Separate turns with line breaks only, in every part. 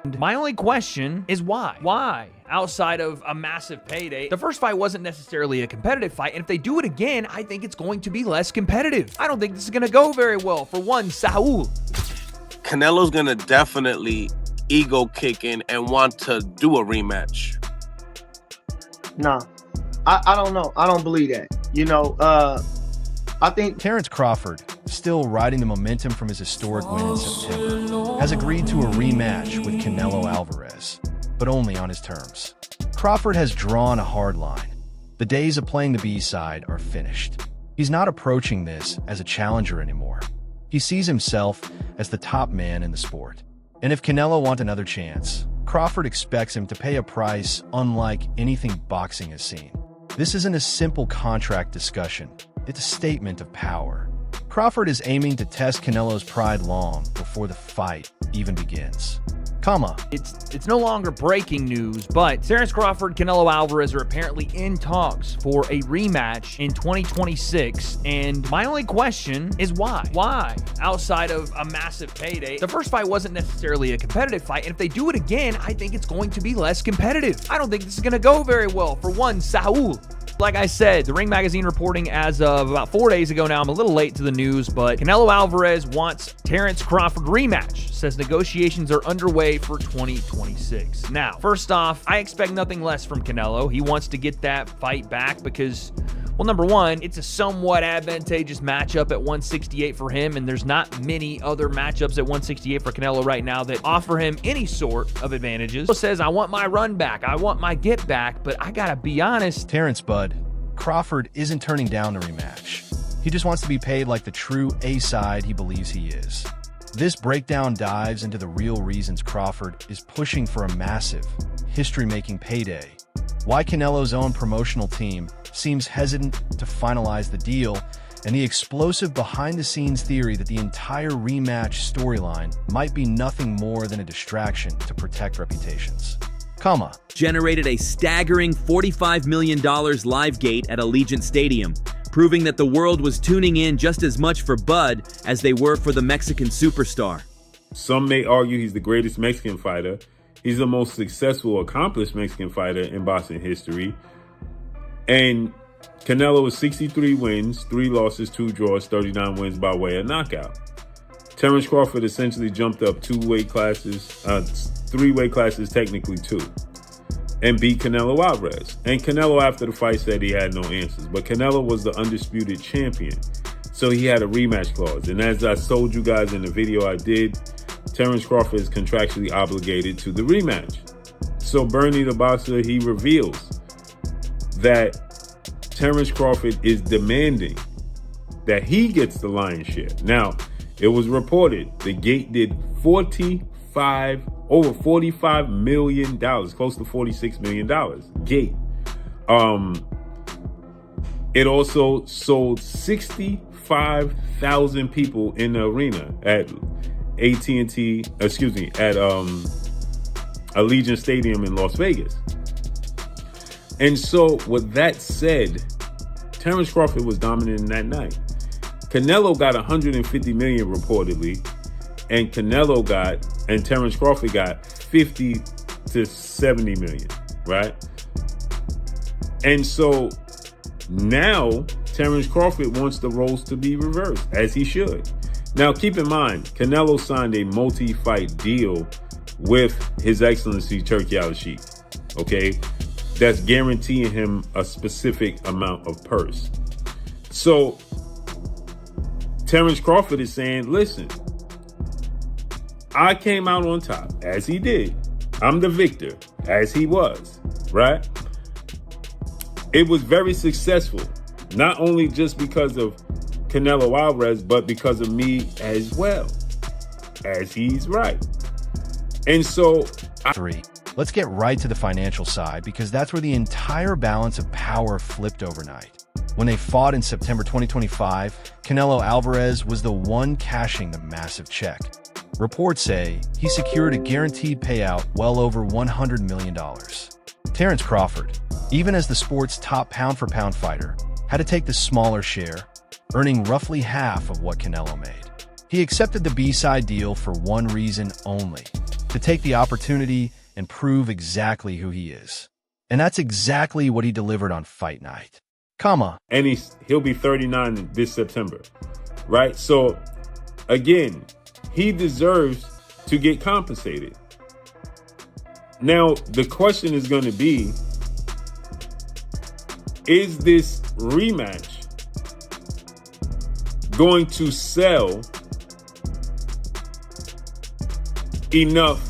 My only question is why? Why? Outside of a massive payday, the first fight wasn't necessarily a competitive fight, and if they do it again, I think it's going to be less competitive. I don't think this is going to go very well for one saath.
Canelo's going to definitely ego kick in and want to do a rematch.
Nah, I don't know. I don't believe that. You know, I think
Terence Crawford, still riding the momentum from his historic win in September, has agreed to a rematch with Canelo Álvarez, but only on his terms. Crawford has drawn a hard line. The days of playing the B-side are finished. He's not approaching this as a challenger anymore. He sees himself as the top man in the sport. And if Canelo wants another chance, Crawford expects him to pay a price unlike anything boxing has seen. This isn't a simple contract discussion. It's a statement of power. Crawford is aiming to test Canelo's pride long before the fight even begins.
It's no longer breaking news, but Terence Crawford, Canelo Álvarez are apparently in talks for a rematch in 2026, and my only question is why? Why? Outside of a massive payday, the first fight wasn't necessarily a competitive fight, and if they do it again, I think it's going to be less competitive. I don't think this is going to go very well for one saath. Like I said, the Ring Magazine reporting as of about 4 days ago now, I'm a little late to the news, but Canelo Álvarez wants Terence Crawford rematch, says negotiations are underway for 2026. Now, first off, I expect nothing less from Canelo. He wants to get that fight back because, well, number one, it's a somewhat advantageous matchup at 168 for him, and there's not many other matchups at 168 for Canelo right now that offer him any sort of advantages. He says, I want my run back, I want my get back, but I gotta be honest.
Terence Bud, Crawford isn't turning down the rematch. He just wants to be paid like the true A-side he believes he is. This breakdown dives into the real reasons Crawford is pushing for a massive, history-making payday, why Canelo's own promotional team seems hesitant to finalize the deal, and the explosive behind-the-scenes theory that the entire rematch storyline might be nothing more than a distraction to protect reputations.
Generated a staggering $45 million live gate at Allegiant Stadium, proving that the world was tuning in just as much for Bud as they were for the Mexican superstar.
Some may argue he's the greatest Mexican fighter. He's the most successful, accomplished Mexican fighter in boxing history. And Canelo is 63 wins, 3 losses, 2 draws, 39 wins by way of knockout. Terence Crawford essentially jumped up 2 weight classes, 3 weight classes, technically 2, and beat Canelo Álvarez. And Canelo, after the fight, said he had no answers. But Canelo was the undisputed champion, so he had a rematch clause. And as I told you guys in the video I did, Terence Crawford is contractually obligated to the rematch. So Bernie the boxer, he reveals that Terence Crawford is demanding that he gets the lion's share. Now, it was reported the gate did over $45 million, close to $46 million gate. It also sold 65,000 people in the arena at Allegiant Stadium in Las Vegas. And so with that said, Terence Crawford was dominant in that night. Canelo got 150 million reportedly, and Terence Crawford got 50 to 70 million, right? And so now Terence Crawford wants the roles to be reversed, as he should. Now keep in mind, Canelo signed a multi-fight deal with His Excellency Turki Al-Sheikh, okay? That's guaranteeing him a specific amount of purse. So Terence Crawford is saying, listen, I came out on top, as he did. I'm the victor, as he was, right? It was very successful, not only just because of Canelo Álvarez, but because of me as well, as he's right. And so...
Let's get right to the financial side, because that's where the entire balance of power flipped overnight. When they fought in September 2025, Canelo Álvarez was the one cashing the massive check. Reports say he secured a guaranteed payout well over $100 million. Terence Crawford, even as the sport's top pound-for-pound fighter, had to take the smaller share, earning roughly half of what Canelo made. He accepted the B-side deal for one reason only: to take the opportunity and prove exactly who he is. And that's exactly what he delivered on fight night. Come on.
And he'll be 39 this September, right? So, again, he deserves to get compensated. Now, the question is going to be, is this rematch going to sell enough?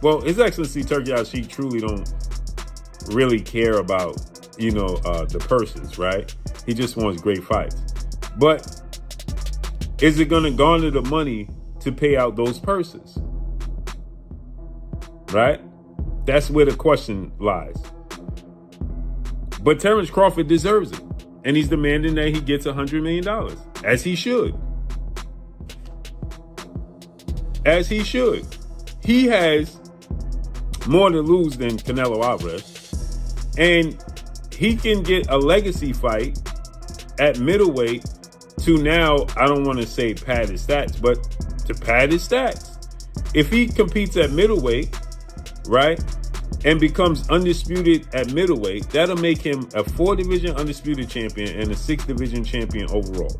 Well, His Excellency Turki Al-Sheikh truly don't really care about, the purses, right? He just wants great fights. But is it going to garner the money to pay out those purses? Right? That's where the question lies. But Terence Crawford deserves it. And he's demanding that he gets $100 million. As he should. As he should. He has more to lose than Canelo Álvarez. And he can get a legacy fight at middleweight to now, I don't want to say pad his stats, but to pad his stats. If he competes at middleweight, right, and becomes undisputed at middleweight, that'll make him a 4-division undisputed champion and a 6-division champion overall,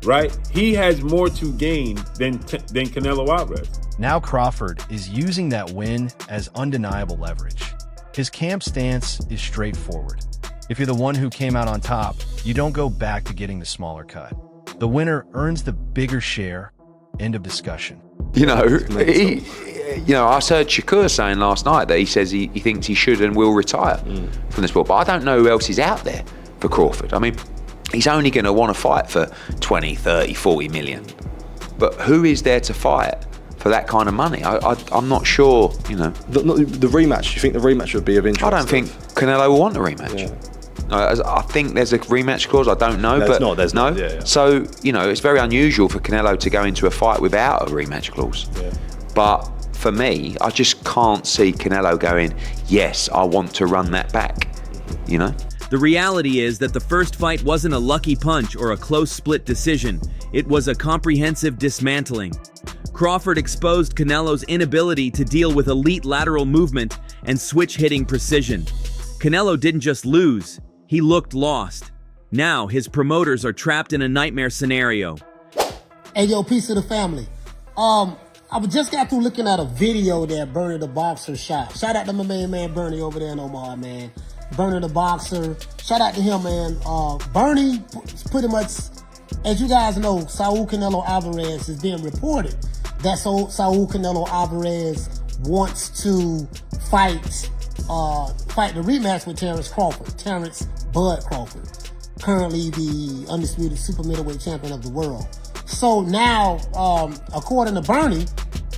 right? He has more to gain than Canelo Álvarez.
Now Crawford is using that win as undeniable leverage. His camp stance is straightforward. If you're the one who came out on top, you don't go back to getting the smaller cut. The winner earns the bigger share. End of discussion.
I heard Shakur saying last night that he says he thinks he should and will retire from the sport. But I don't know who else is out there for Crawford. I mean, he's only going to want to fight for 20, 30, 40 million. But who is there to fight for that kind of money? I'm not sure,
The rematch, do you think the rematch would be of interest?
I don't think Canelo will want a rematch.
Yeah.
I think there's a rematch clause. I don't know,
No, there's not. Yeah, yeah.
So, it's very unusual for Canelo to go into a fight without a rematch clause.
Yeah.
But for me, I just can't see Canelo going, yes, I want to run that back,
The reality is that the first fight wasn't a lucky punch or a close split decision. It was a comprehensive dismantling. Crawford exposed Canelo's inability to deal with elite lateral movement and switch hitting precision. Canelo didn't just lose, he looked lost. Now his promoters are trapped in a nightmare scenario.
Hey, yo, peace to the family. I just got through looking at a video that Bernie the Boxer shot. Shout out to my main man Bernie over there in Omar, man. Bernie the Boxer. Shout out to him, man. Bernie, pretty much, as you guys know, Saul Canelo Álvarez is being reported that Saul Canelo Álvarez wants to fight the rematch with Terence Crawford. Terence Bud Crawford, currently the undisputed super middleweight champion of the world. So now, according to Bernie,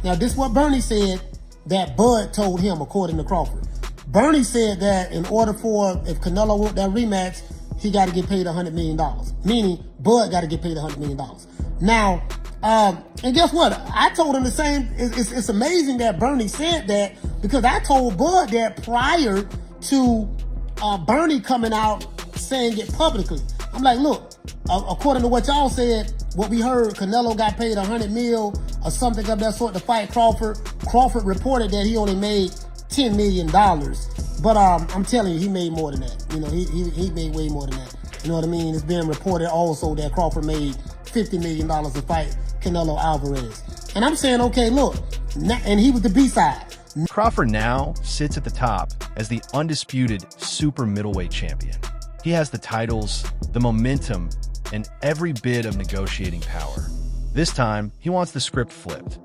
now this is what Bernie said that Bud told him, according to Crawford. Bernie said that in order for, if Canelo wants that rematch, he got to get paid $100 million. Meaning, Bud got to get paid $100 million. Now, and guess what? I told him the same. It's amazing that Bernie said that, because I told Bud that prior to Bernie coming out saying it publicly. I'm like, look, according to what y'all said, what we heard, Canelo got paid $100 million or something of that sort to fight Crawford. Crawford reported that he only made $10 million. But I'm telling you, he made more than that. He made way more than that. You know what I mean? It's being reported also that Crawford made $50 million to fight Canelo Álvarez. And I'm saying, okay, look, and he was the B-side.
Crawford now sits at the top as the undisputed super middleweight champion. He has the titles, the momentum, and every bit of negotiating power. This time, he wants the script flipped.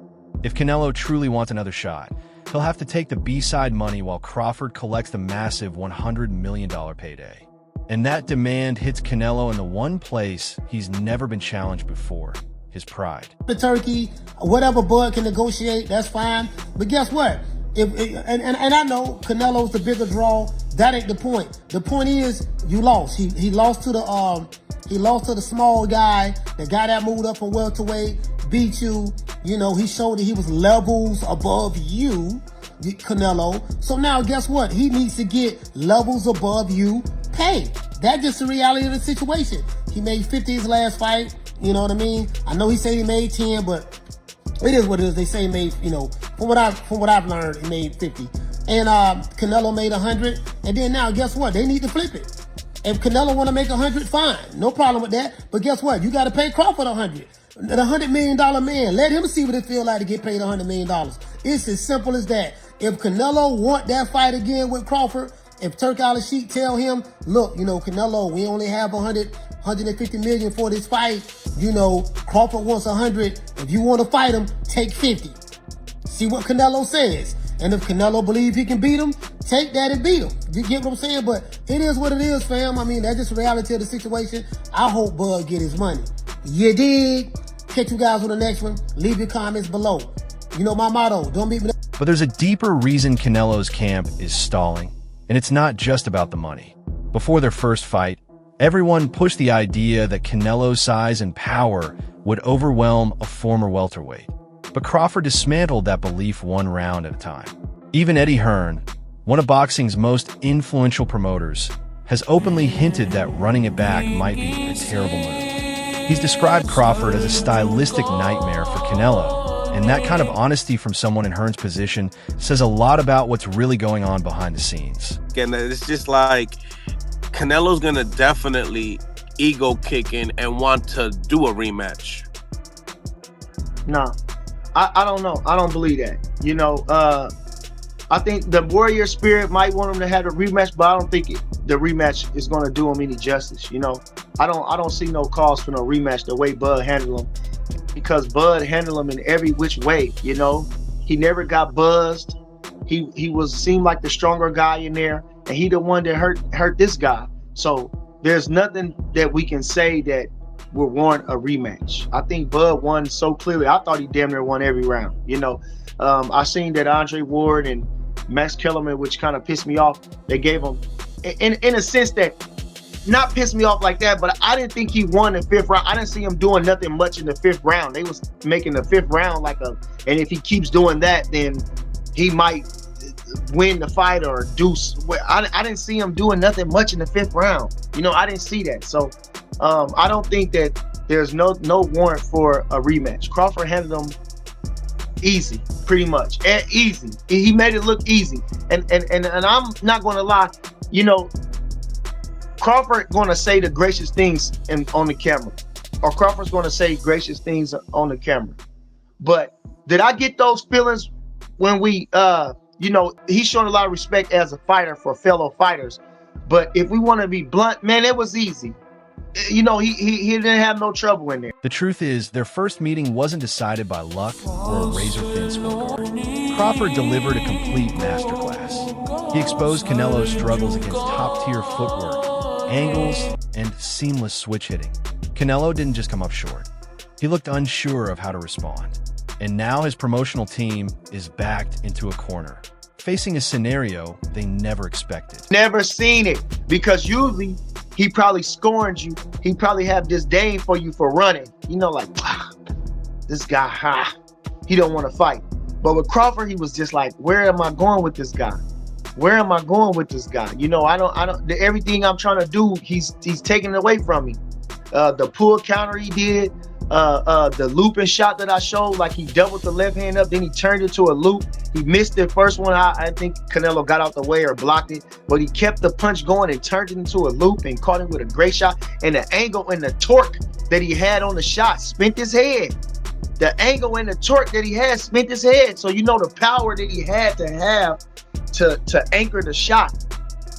If Canelo truly wants another shot, he'll have to take the B-side money while Crawford collects the massive $100 million payday. And that demand hits Canelo in the one place he's never been challenged before, his pride.
The Turkey, whatever Bud can negotiate, that's fine. But guess what? And I know Canelo's the bigger draw. That ain't the point. The point is, you lost. He lost to the small guy, the guy that moved up from welterweight, beat you. He showed that he was levels above you, Canelo. So now guess what? He needs to get levels above you paid. That's just the reality of the situation. He made 50 his last fight. You know what I mean? I know he said he made 10, but it is what it is. They say he made, From what I've learned, he made 50. And Canelo made 100. And then now, guess what? They need to flip it. If Canelo want to make 100, fine. No problem with that. But guess what? You got to pay Crawford 100. The $100 million man. Let him see what it feel like to get paid $100 million. It's as simple as that. If Canelo want that fight again with Crawford, if Turk Al-Sheikh tell him, look, you know, Canelo, we only have 150 million for this fight. You know, Crawford wants 100. If you want to fight him, take 50. See what Canelo says. And if Canelo believes he can beat him, take that and beat him. You get what I'm saying? But it is what it is, fam. I mean, that's just the reality of the situation. I hope Bud get his money. You dig? Catch you guys on the next one. Leave your comments below. You know my motto, don't beat me.
But there's a deeper reason Canelo's camp is stalling, and it's not just about the money. Before their first fight, everyone pushed the idea that Canelo's size and power would overwhelm a former welterweight. But Crawford dismantled that belief one round at a time. Even Eddie Hearn, one of boxing's most influential promoters, has openly hinted that running it back might be a terrible move. He's described Crawford as a stylistic nightmare for Canelo, and that kind of honesty from someone in Hearn's position says a lot about what's really going on behind the scenes.
Again, it's just like Canelo's gonna definitely ego kick in and want to do a rematch.
Nah, I don't know. I don't believe that. You know, I think the warrior spirit might want him to have a rematch, but I don't think the rematch is going to do him any justice. You know, I don't see no cause for no rematch the way Bud handled him, because Bud handled him in every which way. You know, he never got buzzed. He seemed like the stronger guy in there, and he the one that hurt this guy. So there's nothing that we can say that will warrant a rematch. I think Bud won so clearly. I thought he damn near won every round. You know, I seen that Andre Ward and Max Kellerman, which kind of pissed me off. They gave him, in a sense that, not pissed me off like that, but I didn't think he won the fifth round. I didn't see him doing nothing much in the fifth round. They was making the fifth round like and if he keeps doing that, then he might win the fight or deuce. I didn't see him doing nothing much in the fifth round. You know, I didn't see that. So I don't think that there's no warrant for a rematch. Crawford handled him easy, pretty much. Easy. He made it look easy. And I'm not going to lie, you know, Crawford going to say the gracious things on the camera, or Crawford's going to say gracious things on the camera. But did I get those feelings when we, you know, he's showing a lot of respect as a fighter for fellow fighters. But if we want to be blunt, man, it was easy. You know, he didn't have no trouble in there.
The truth is, their first meeting wasn't decided by luck or a razor-thin scorecard. Crawford delivered a complete masterclass. He exposed Canelo's struggles against top-tier footwork, angles, and seamless switch hitting. Canelo didn't just come up short. He looked unsure of how to respond. And now his promotional team is backed into a corner, facing a scenario they never expected.
Never seen it, because usually he probably scorned you. He probably have disdain for you for running. You know, like, this guy, he don't want to fight. But with Crawford, he was just like, where am I going with this guy? Where am I going with this guy? You know, I don't, everything I'm trying to do, he's taking it away from me. The pull counter he did, the looping shot that I showed, like he doubled the left hand up, then he turned it to a loop. He missed the first one. I think Canelo got out the way or blocked it, but he kept the punch going and turned it into a loop and caught him with a great shot. And the angle and the torque that he had on the shot spent his head. The angle and the torque that he had spent his head. So you know the power that he had to have to anchor the shot.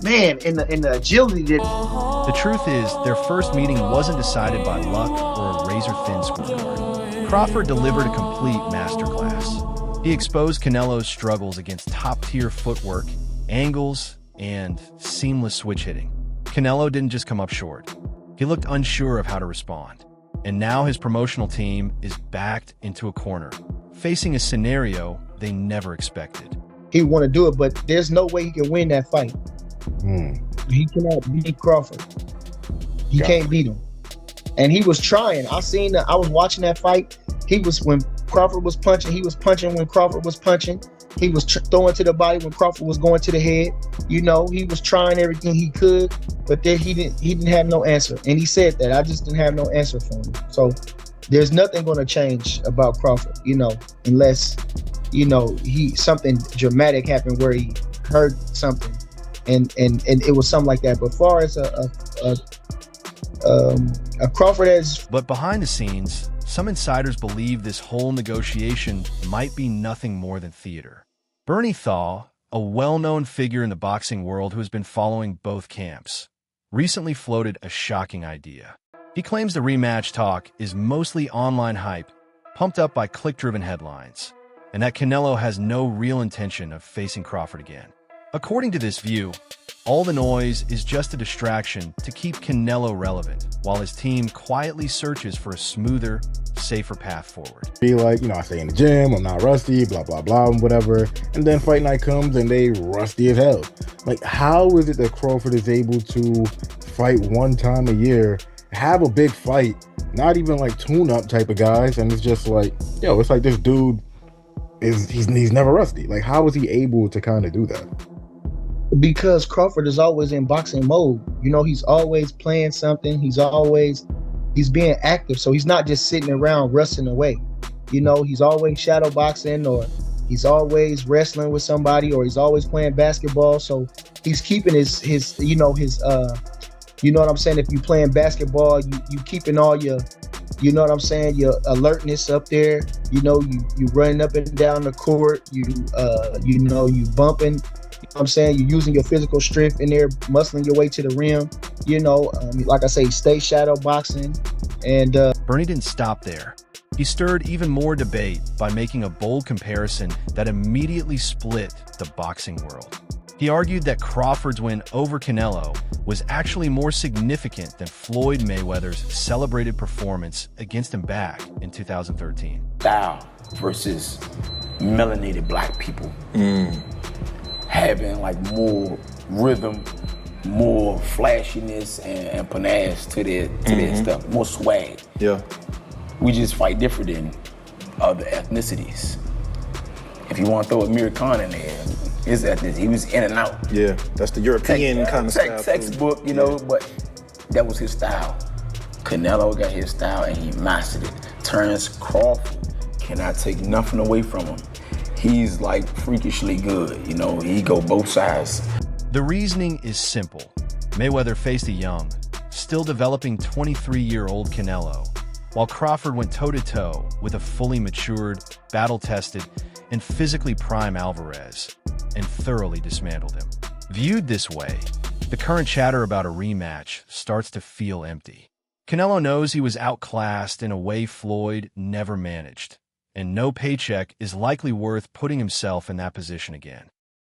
Man, in the agility that...
The truth is, their first meeting wasn't decided by luck or a razor-thin scorecard. Crawford delivered a complete masterclass. He exposed Canelo's struggles against top-tier footwork, angles, and seamless switch hitting. Canelo didn't just come up short. He looked unsure of how to respond. And now his promotional team is backed into a corner, facing a scenario they never expected.
He want to do it, but there's no way he can win that fight. He cannot beat Crawford. He can't beat him. And he was trying. I was watching that fight. When Crawford was punching, he was punching when Crawford was punching. He was throwing to the body when Crawford was going to the head. You know, he was trying everything he could, but then he didn't have no answer. And he said that, I just didn't have no answer for him. So there's nothing going to change about Crawford, you know, unless you know, something dramatic happened where he heard something, and it was something like that. But far as a Crawford has.
But behind the scenes, some insiders believe this whole negotiation might be nothing more than theater. Bernie Thaw, a well-known figure in the boxing world who has been following both camps, recently floated a shocking idea. He claims the rematch talk is mostly online hype, pumped up by click-driven headlines, and that Canelo has no real intention of facing Crawford again. According to this view, all the noise is just a distraction to keep Canelo relevant, while his team quietly searches for a smoother, safer path forward.
Be like, you know, I stay in the gym, I'm not rusty, blah, blah, blah, whatever. And then fight night comes and they rusty as hell. Like, how is it that Crawford is able to fight one time a year, have a big fight, not even like tune-up type of guys, and it's just like, yo, it's like this dude he's never rusty. Like, how is he able to kind of do that?
Because Crawford is always in boxing mode. You know, he's always playing something. He's being active. So he's not just sitting around rusting away. You know, he's always shadow boxing, or he's always wrestling with somebody, or he's always playing basketball. So he's keeping his you know what I'm saying? If you playing basketball, you keeping all your, you know what I'm saying, your alertness up there. You know, you running up and down the court. You bumping. You know what I'm saying? You're using your physical strength in there, muscling your way to the rim. You know, like I say, stay shadow boxing. And
Bernie didn't stop there. He stirred even more debate by making a bold comparison that immediately split the boxing world. He argued that Crawford's win over Canelo was actually more significant than Floyd Mayweather's celebrated performance against him back in 2013.
Style versus melanated black people. Having like more rhythm, more flashiness and panache to their stuff, more swag.
Yeah.
We just fight different than other ethnicities. If you want to throw Amir Khan in there, his ethnicity, he was in and out.
Yeah, that's the European kind of style.
Textbook, you know, but that was his style. Canelo got his style and he mastered it. Terence Crawford cannot take nothing away from him. He's like freakishly good, you know, he go both sides.
The reasoning is simple. Mayweather faced a young, still developing 23-year-old Canelo, while Crawford went toe-to-toe with a fully matured, battle-tested, and physically prime Álvarez, and thoroughly dismantled him. Viewed this way, the current chatter about a rematch starts to feel empty. Canelo knows he was outclassed in a way Floyd never managed, and no paycheck is likely worth putting himself in that position again.